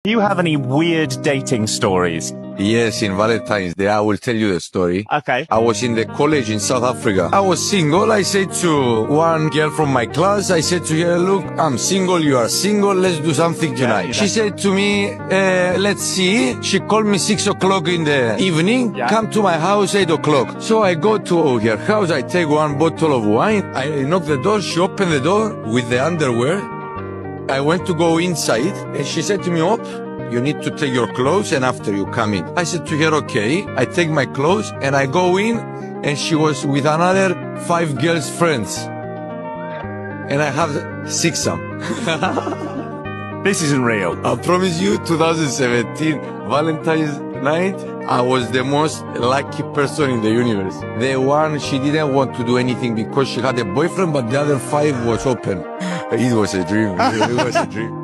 Do you have any weird dating stories? Yes, in Valentine's Day, I will tell you the story. Okay. I was in the college in South Africa. I was single. I said to one girl from my class, I said to her, look, I'm single, you are single, let's do something tonight. Yeah. She said to me, let's see. She called me 6 o'clock in the evening, come to my house 8 o'clock. So I go to her house, I take one bottle of wine, I knock the door, she opened the door with the underwear. I went to go inside and she said to me, "Op, you need to take your clothes and after you come in." I said to her, okay. I take my clothes and I go in and she was with another 5 girls' friends. And I have 6 of them. This isn't real. I promise you, 2017, Valentine's night, I was the most lucky person in the universe. The one, she didn't want to do anything because she had a boyfriend, but the other 5 was open. It was a dream. It was a dream.